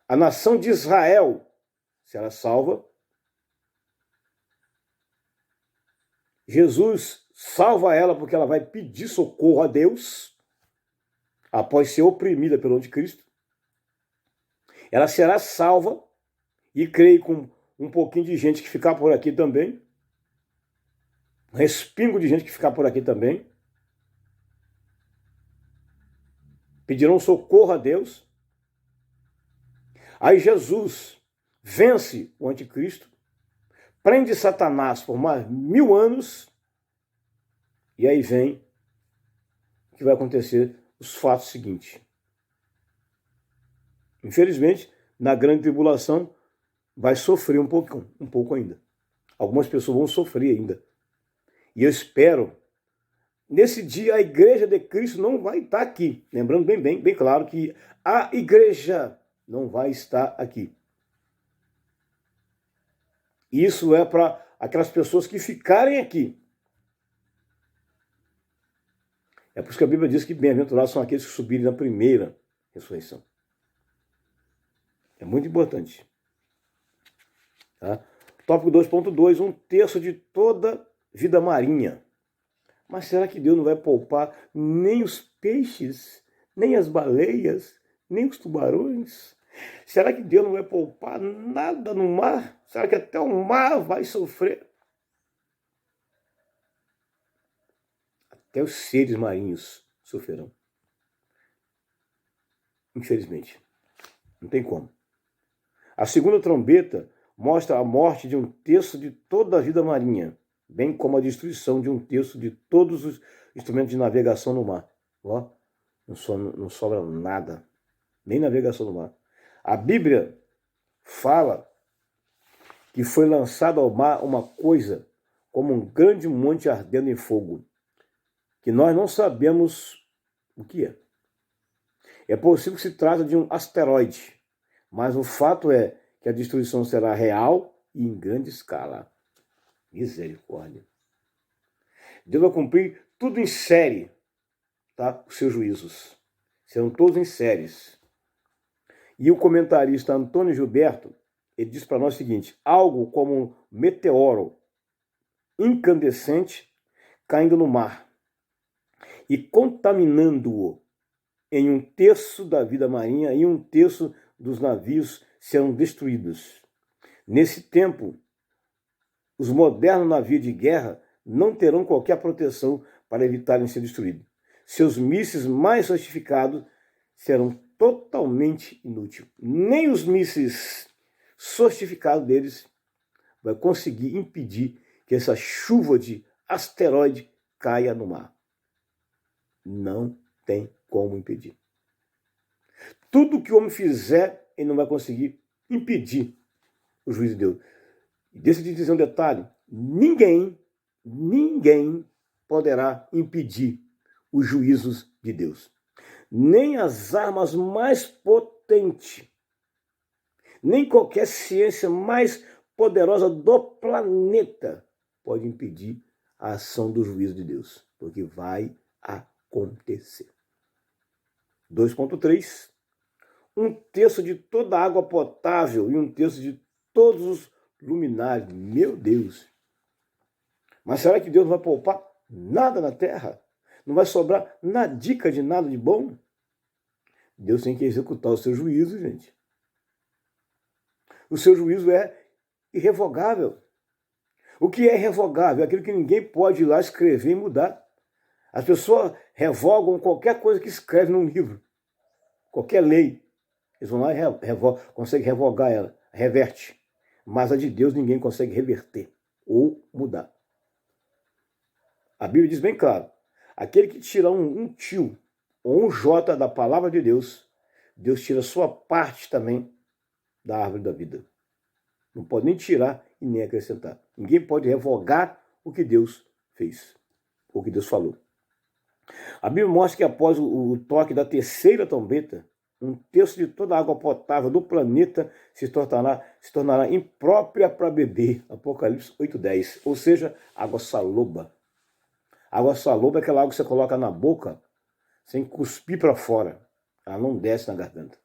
Speaker 1: a nação de Israel será salva. Jesus salva ela porque ela vai pedir socorro a Deus após ser oprimida pelo anticristo. Ela será salva, e creio com um pouquinho de gente que ficar por aqui também, um respingo de gente que ficar por aqui também, pedirão socorro a Deus. Aí Jesus vence o anticristo, prende Satanás por mais 1000 anos, e aí vem o que vai acontecer, os fatos seguintes. Infelizmente, na grande tribulação, vai sofrer um pouco ainda. Algumas pessoas vão sofrer ainda. E eu espero, nesse dia a igreja de Cristo não vai estar aqui. Lembrando bem claro que a igreja não vai estar aqui. Isso é para aquelas pessoas que ficarem aqui. É por isso que a Bíblia diz que bem-aventurados são aqueles que subirem na primeira ressurreição. É muito importante. Tá? Tópico 2.2, 1/3 de toda vida marinha. Mas será que Deus não vai poupar nem os peixes, nem as baleias, nem os tubarões? Será que Deus não vai poupar nada no mar? Será que até o mar vai sofrer? Até os seres marinhos sofrerão. Infelizmente. Não tem como. A segunda trombeta mostra a morte de 1/3 de toda a vida marinha, bem como a destruição de 1/3 de todos os instrumentos de navegação no mar. Ó, não sobra nada, nem navegação no mar. A Bíblia fala que foi lançado ao mar uma coisa como um grande monte ardendo em fogo, que nós não sabemos o que é. É possível que se trate de um asteroide, mas o fato é que a destruição será real e em grande escala. Misericórdia. Deus vai cumprir tudo em série, tá? Os seus juízos. Serão todos em séries. E o comentarista Antônio Gilberto, ele diz para nós o seguinte: algo como um meteoro incandescente caindo no mar e contaminando-o em 1/3 da vida marinha e 1/3 dos navios serão destruídos. Nesse tempo, os modernos navios de guerra não terão qualquer proteção para evitarem ser destruídos. Seus mísseis mais sofisticados serão totalmente inúteis. Nem os mísseis sofisticados deles vai conseguir impedir que essa chuva de asteroide caia no mar. Não tem como impedir. Tudo que o homem fizer, ele não vai conseguir impedir o juízo de Deus. E deixa eu te dizer um detalhe: ninguém poderá impedir os juízos de Deus. Nem as armas mais potentes, nem qualquer ciência mais poderosa do planeta pode impedir a ação do juízo de Deus, porque vai acontecer. 2.3, 1/3 de toda a água potável e 1/3 de todos os luminares. Meu Deus! Mas será que Deus não vai poupar nada na terra? Não vai sobrar nadica de nada de bom? Deus tem que executar o seu juízo, gente. O seu juízo é irrevogável. O que é irrevogável? É aquilo que ninguém pode ir lá escrever e mudar. As pessoas revogam qualquer coisa que escreve num livro. Qualquer lei. Eles vão lá e conseguem revogar ela, reverte. Mas a de Deus ninguém consegue reverter ou mudar. A Bíblia diz bem claro: aquele que tirar um tio ou um J da palavra de Deus, Deus tira a sua parte também da árvore da vida. Não pode nem tirar e nem acrescentar. Ninguém pode revogar o que Deus fez, o que Deus falou. A Bíblia mostra que após o toque da terceira trombeta, um terço de toda a água potável do planeta se tornará imprópria para beber. Apocalipse 8:10. Ou seja, água saloba. Água saloba é aquela água que você coloca na boca sem cuspir para fora. Ela não desce na garganta.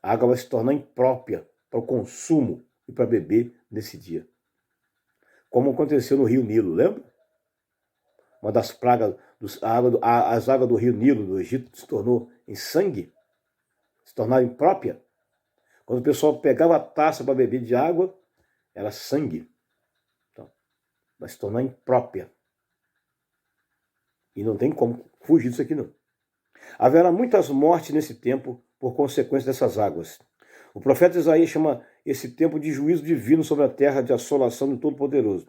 Speaker 1: A água vai se tornar imprópria para o consumo e para beber nesse dia. Como aconteceu no Rio Nilo, lembra? Uma das pragas, as águas do Rio Nilo, do Egito, se tornou em sangue, se tornaram imprópria. Quando o pessoal pegava a taça para beber de água, era sangue. Então, vai se tornar imprópria. E não tem como fugir disso aqui, não. Haverá muitas mortes nesse tempo por consequência dessas águas. O profeta Isaías chama esse tempo de juízo divino sobre a terra, de assolação do Todo-Poderoso.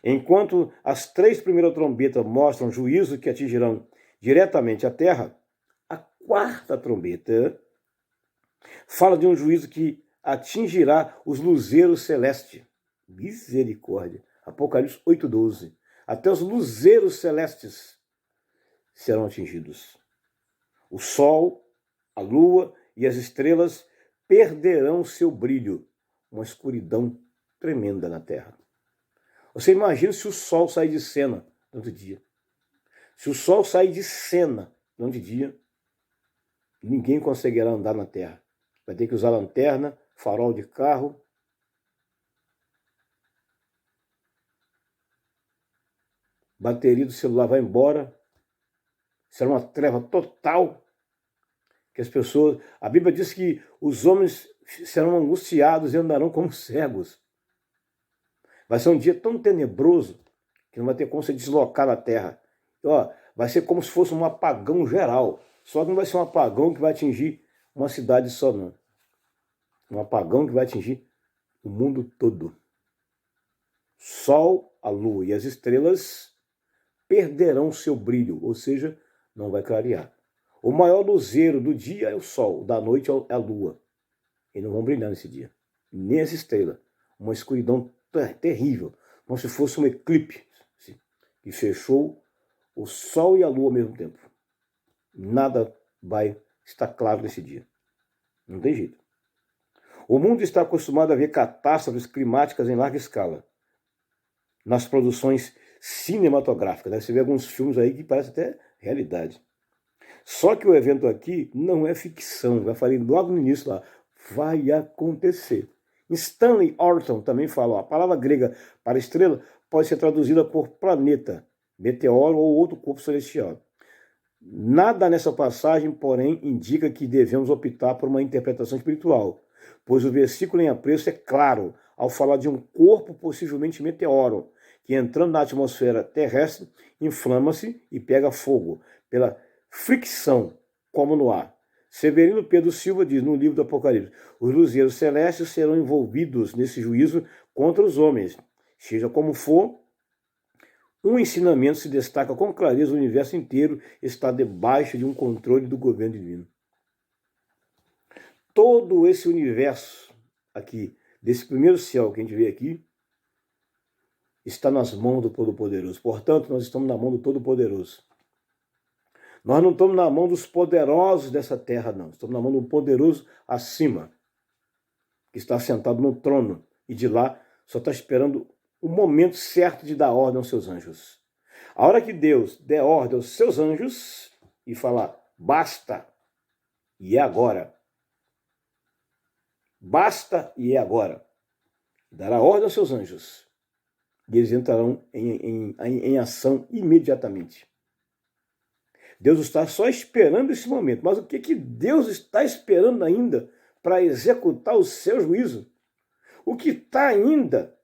Speaker 1: Enquanto as 3 primeiras trombetas mostram juízo que atingirão diretamente a terra, a 4ª trombeta fala de um juízo que atingirá os luzeiros celestes. Misericórdia. Apocalipse 8:12. Até os luzeiros celestes serão atingidos. O sol, a lua e as estrelas perderão seu brilho. Uma escuridão tremenda na terra. Você imagina se o sol sair de cena durante o dia. Se o sol sair de cena durante o dia, ninguém conseguirá andar na terra. Vai ter que usar lanterna, farol de carro. Bateria do celular vai embora. Será uma treva total. Que as pessoas... A Bíblia diz que os homens serão angustiados e andarão como cegos. Vai ser um dia tão tenebroso que não vai ter como se deslocar na terra. Então, vai ser como se fosse um apagão geral. Só que não vai ser um apagão que vai atingir uma cidade só, não. Um apagão que vai atingir o mundo todo. Sol, a lua e as estrelas perderão seu brilho, ou seja, não vai clarear. O maior luzeiro do dia é o sol, da noite é a lua. E não vão brilhar nesse dia. Nem as estrelas. Uma escuridão terrível, como se fosse um eclipse que fechou o sol e a lua ao mesmo tempo. Nada vai estar claro nesse dia. Não tem jeito. O mundo está acostumado a ver catástrofes climáticas em larga escala nas produções cinematográficas. Né? Você vê alguns filmes aí que parecem até realidade. Só que o evento aqui não é ficção. Já falei logo no início lá. Vai acontecer. Stanley Orton também fala, a palavra grega para estrela pode ser traduzida por planeta, meteoro ou outro corpo celestial. Nada nessa passagem, porém, indica que devemos optar por uma interpretação espiritual, pois o versículo em apreço é claro ao falar de um corpo possivelmente meteoro, que entrando na atmosfera terrestre, inflama-se e pega fogo, pela fricção, como no ar. Severino Pedro Silva diz no livro do Apocalipse: os luzeiros celestes serão envolvidos nesse juízo contra os homens. Seja como for, um ensinamento se destaca com clareza: o universo inteiro está debaixo de um controle do governo divino. Todo esse universo aqui, desse primeiro céu que a gente vê aqui, está nas mãos do Todo-Poderoso. Portanto, nós estamos na mão do Todo-Poderoso. Nós não estamos na mão dos poderosos dessa terra, não. Estamos na mão do poderoso acima, que está sentado no trono. E de lá só está esperando o momento certo de dar ordem aos seus anjos. A hora que Deus der ordem aos seus anjos e falar, basta, e é agora. Basta e é agora. Dará ordem aos seus anjos. E eles entrarão em ação imediatamente. Deus está só esperando esse momento. Mas o que Deus está esperando ainda para executar o seu juízo? O que está ainda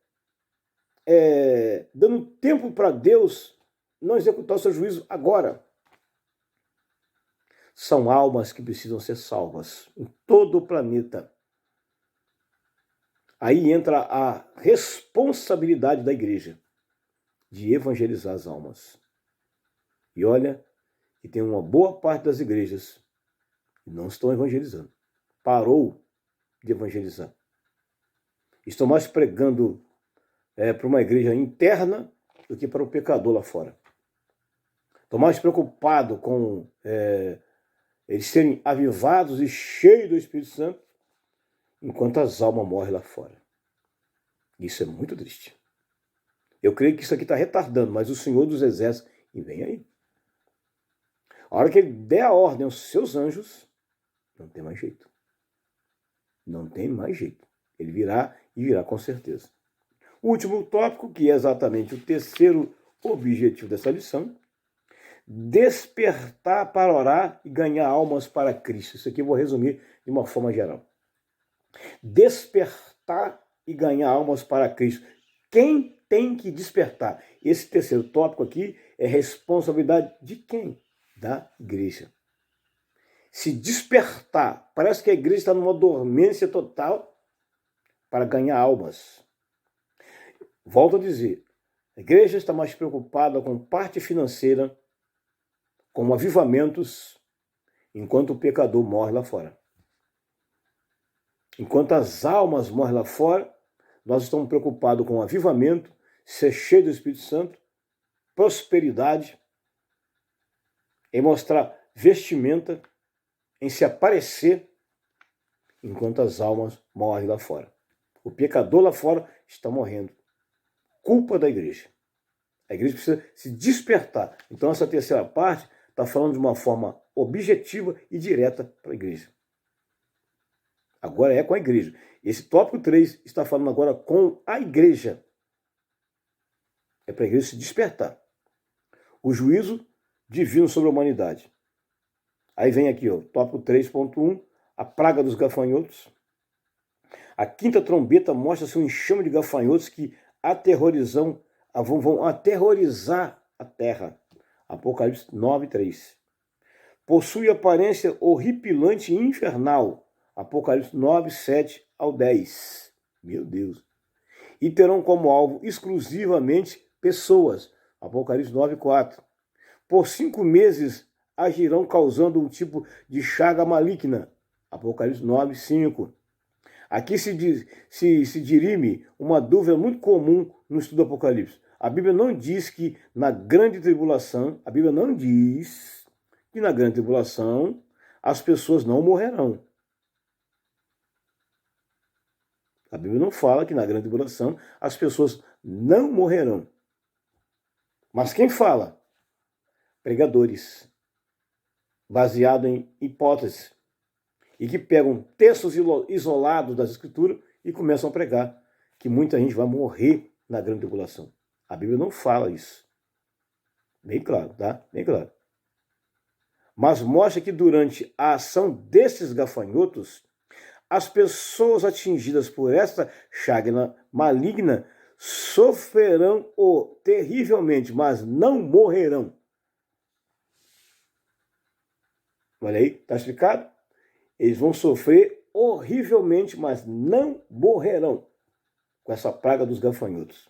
Speaker 1: dando tempo para Deus não executar o seu juízo agora? São almas que precisam ser salvas em todo o planeta. Aí entra a responsabilidade da igreja de evangelizar as almas. E olha que tem uma boa parte das igrejas que não estão evangelizando. Parou de evangelizar. Estão mais pregando para uma igreja interna do que para o pecador lá fora. Estou mais preocupado com eles serem avivados e cheios do Espírito Santo, enquanto as almas morrem lá fora. Isso é muito triste. Eu creio que isso aqui está retardando, mas o Senhor dos Exércitos, e vem aí. A hora que ele der a ordem aos seus anjos, não tem mais jeito. Não tem mais jeito. Ele virá e virá com certeza. O último tópico, que é exatamente o terceiro objetivo dessa lição, despertar para orar e ganhar almas para Cristo. Isso aqui eu vou resumir de uma forma geral. Despertar e ganhar almas para Cristo. Quem tem que despertar? Esse terceiro tópico aqui é responsabilidade de quem? Da igreja. Se despertar, parece que a igreja está numa dormência total para ganhar almas. Volto a dizer, a igreja está mais preocupada com parte financeira, com avivamentos, enquanto o pecador morre lá fora. Enquanto as almas morrem lá fora, nós estamos preocupados com avivamento, ser cheio do Espírito Santo, prosperidade, em mostrar vestimenta, em se aparecer, enquanto as almas morrem lá fora. O pecador lá fora está morrendo. Culpa da igreja. A igreja precisa se despertar. Então essa terceira parte está falando de uma forma objetiva e direta para a igreja. Agora é com a igreja. Esse tópico 3 está falando agora com a igreja. É para a igreja se despertar. O juízo divino sobre a humanidade. Aí vem aqui, ó, tópico 3.1, a praga dos gafanhotos. A quinta trombeta mostra-se um enxame de gafanhotos que vão aterrorizar a terra. Apocalipse 9:3. Possui aparência horripilante e infernal. Apocalipse 9:7-10. Meu Deus. E terão como alvo exclusivamente pessoas. Apocalipse 9:4. Por 5 meses agirão causando um tipo de chaga maligna. Apocalipse 9:5. Aqui se dirime uma dúvida muito comum no estudo do Apocalipse. A Bíblia não diz que na grande tribulação, as pessoas não morrerão. A Bíblia não fala que na grande tribulação as pessoas não morrerão. Mas quem fala? Pregadores, baseado em hipóteses, e que pegam textos isolados das Escrituras e começam a pregar que muita gente vai morrer na grande tribulação. A Bíblia não fala isso. Bem claro, tá? Bem claro. Mas mostra que durante a ação desses gafanhotos, as pessoas atingidas por esta chaga maligna sofrerão terrivelmente, mas não morrerão. Olha aí, está explicado? Eles vão sofrer horrivelmente, mas não morrerão com essa praga dos gafanhotos.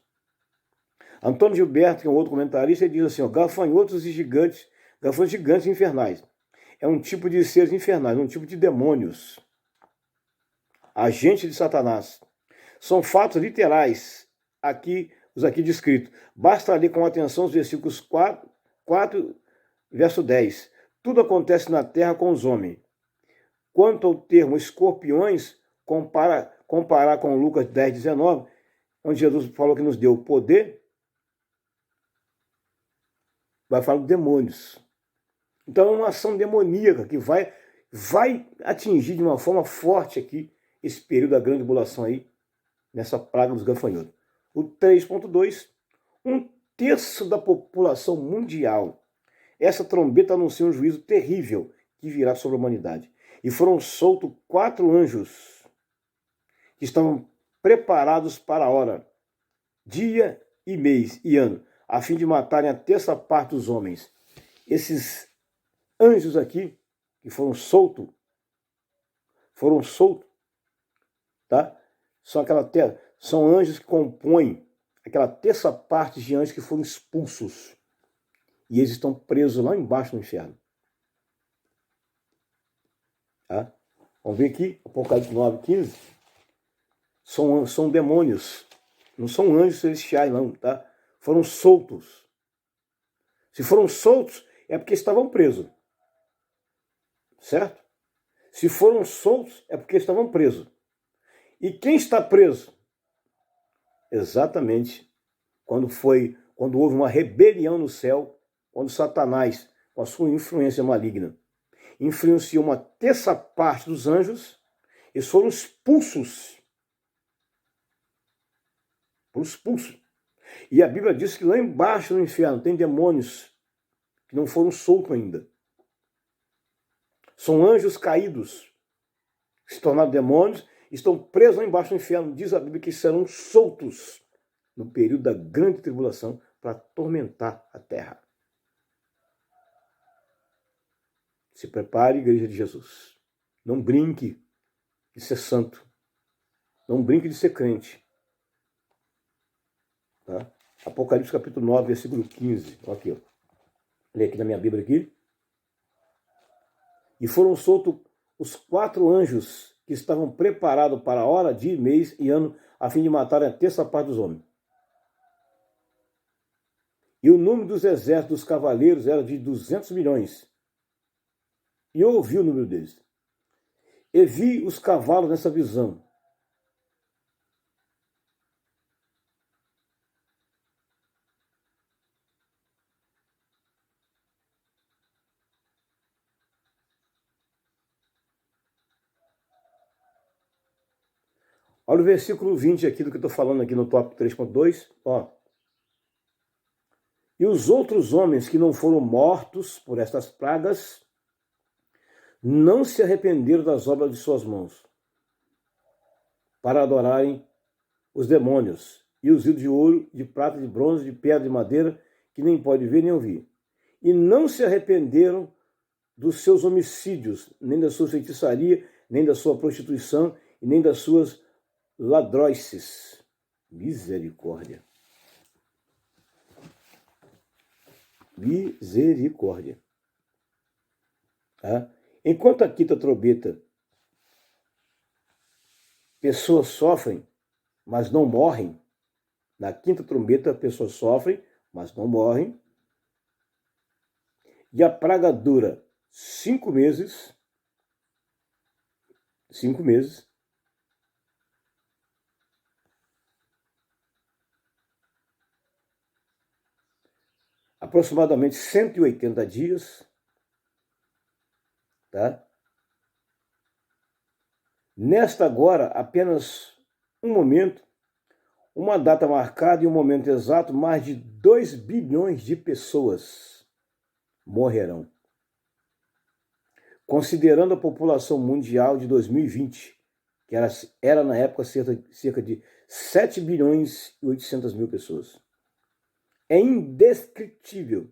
Speaker 1: Antônio Gilberto, que é um outro comentarista, ele diz assim, ó, gafanhotos gigantes infernais. É um tipo de seres infernais, um tipo de demônios. Agente de Satanás. São fatos literais, os aqui descritos. Basta ler com atenção os versículos 4 verso 10. Tudo acontece na terra com os homens. Quanto ao termo escorpiões, comparar com Lucas 10:19, onde Jesus falou que nos deu o poder, vai falar de demônios. Então é uma ação demoníaca que vai atingir de uma forma forte aqui esse período da grande tribulação aí, nessa praga dos gafanhotos. O 3.2, 1/3 da população mundial. Essa trombeta anuncia um juízo terrível que virá sobre a humanidade. E foram soltos 4 anjos que estavam preparados para a hora, dia e mês e ano, a fim de matarem a 1/3 parte dos homens. Esses anjos aqui, que foram soltos, tá? São anjos que compõem aquela 1/3 parte de anjos que foram expulsos. E eles estão presos lá embaixo no inferno. Tá? Vamos ver aqui, Apocalipse 9:15. São demônios. Não são anjos celestiais, não, tá? Foram soltos. Se foram soltos, é porque estavam presos. Certo? Se foram soltos, é porque estavam presos. E quem está preso? Exatamente quando houve uma rebelião no céu, quando Satanás, com a sua influência maligna, influenciou uma terça parte dos anjos, eles foram expulsos. E a Bíblia diz que lá embaixo no inferno tem demônios que não foram soltos ainda. São anjos caídos, que se tornaram demônios, estão presos lá embaixo no inferno. Diz a Bíblia que serão soltos no período da grande tribulação para atormentar a terra. Se prepare, igreja de Jesus. Não brinque de ser santo. Não brinque de ser crente. Tá? Apocalipse capítulo 9, versículo 15. Olha aqui, ó. Lê aqui na minha Bíblia aqui. E foram soltos os 4 anjos que estavam preparados para a hora, dia, mês e ano, a fim de matarem a terça parte dos homens. E o número dos exércitos dos cavaleiros era de 200 milhões. E eu ouvi o número deles. E vi os cavalos nessa visão. Olha o versículo 20 aqui do que eu estou falando aqui no tópico 3.2. Ó. E os outros homens que não foram mortos por estas pragas não se arrependeram das obras de suas mãos, para adorarem os demônios e os ídolos de ouro, de prata, de bronze, de pedra, de madeira, que nem pode ver nem ouvir. E não se arrependeram dos seus homicídios, nem da sua feitiçaria, nem da sua prostituição, e nem das suas ladroices. Misericórdia. Misericórdia. Tá? Enquanto a quinta trombeta, pessoas sofrem, mas não morrem. Na quinta trombeta, pessoas sofrem, mas não morrem. E a praga dura 5 meses. 5 meses. Aproximadamente 180 dias. Tá? Nesta agora, apenas um momento, uma data marcada e um momento exato, mais de 2 bilhões de pessoas morrerão. Considerando a população mundial de 2020, que era na época cerca de 7 bilhões e 800 mil pessoas. É indescritível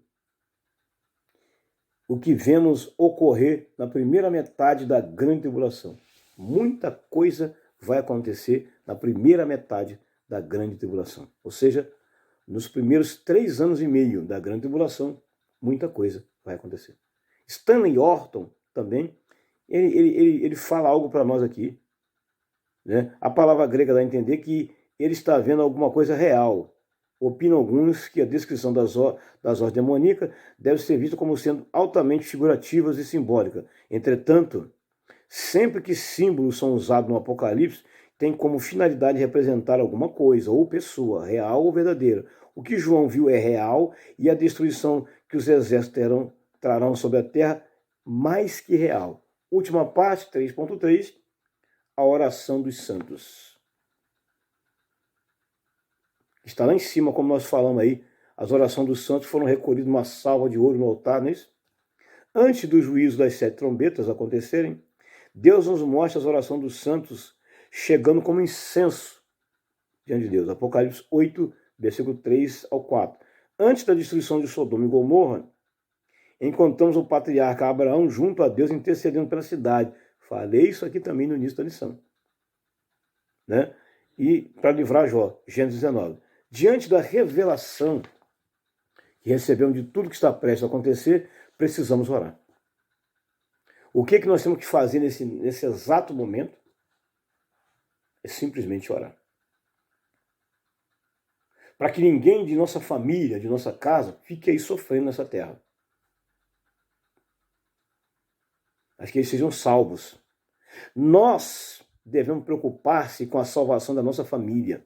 Speaker 1: o que vemos ocorrer na primeira metade da grande tribulação. Muita coisa vai acontecer na primeira metade da grande tribulação. Ou seja, nos primeiros 3 anos e meio da grande tribulação, muita coisa vai acontecer. Stanley Orton também, ele fala algo para nós aqui. Né? A palavra grega dá a entender que ele está vendo alguma coisa real. Opinam alguns que a descrição das ordens demoníacas deve ser vista como sendo altamente figurativas e simbólica. Entretanto, sempre que símbolos são usados no Apocalipse, tem como finalidade representar alguma coisa ou pessoa, real ou verdadeira. O que João viu é real e a destruição que os exércitos trarão sobre a terra mais que real. Última parte, 3.3, a oração dos santos. Está lá em cima, como nós falamos aí, as orações dos santos foram recolhidas numa salva de ouro no altar, não é isso? Antes do juízo das 7 trombetas acontecerem, Deus nos mostra as orações dos santos chegando como incenso diante de Deus. Apocalipse 8, versículo 3 ao 4. Antes da destruição de Sodoma e Gomorra, encontramos o patriarca Abraão junto a Deus intercedendo pela cidade. Falei isso aqui também no início da lição. Né? E para livrar Jó, Gênesis 19. Diante da revelação que recebemos de tudo que está prestes a acontecer, precisamos orar. O que nós temos que fazer nesse exato momento? É simplesmente orar. para que ninguém de nossa família, de nossa casa, fique aí sofrendo nessa terra. Mas que eles sejam salvos. Nós devemos preocupar-se com a salvação da nossa família.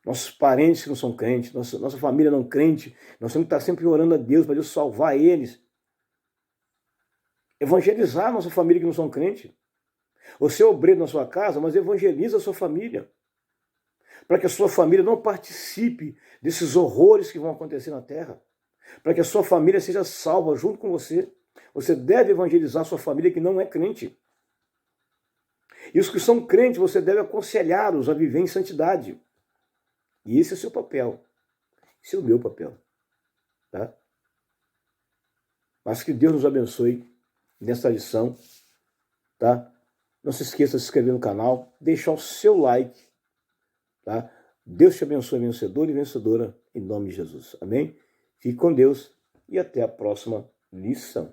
Speaker 1: Nossos parentes que não são crentes, nossa família não crente, nós temos que estar sempre orando a Deus para Deus salvar eles. Evangelizar a nossa família que não são crentes. Você é obreiro na sua casa, mas evangeliza a sua família. Para que a sua família não participe desses horrores que vão acontecer na terra. Para que a sua família seja salva junto com você. Você deve evangelizar a sua família que não é crente. E os que são crentes, você deve aconselhá-los a viver em santidade. E esse é o seu papel. Esse é o meu papel. Tá? Mas que Deus nos abençoe nessa lição. Tá? Não se esqueça de se inscrever no canal, deixar o seu like. Tá? Deus te abençoe, vencedor e vencedora, em nome de Jesus. Amém? Fique com Deus e até a próxima lição.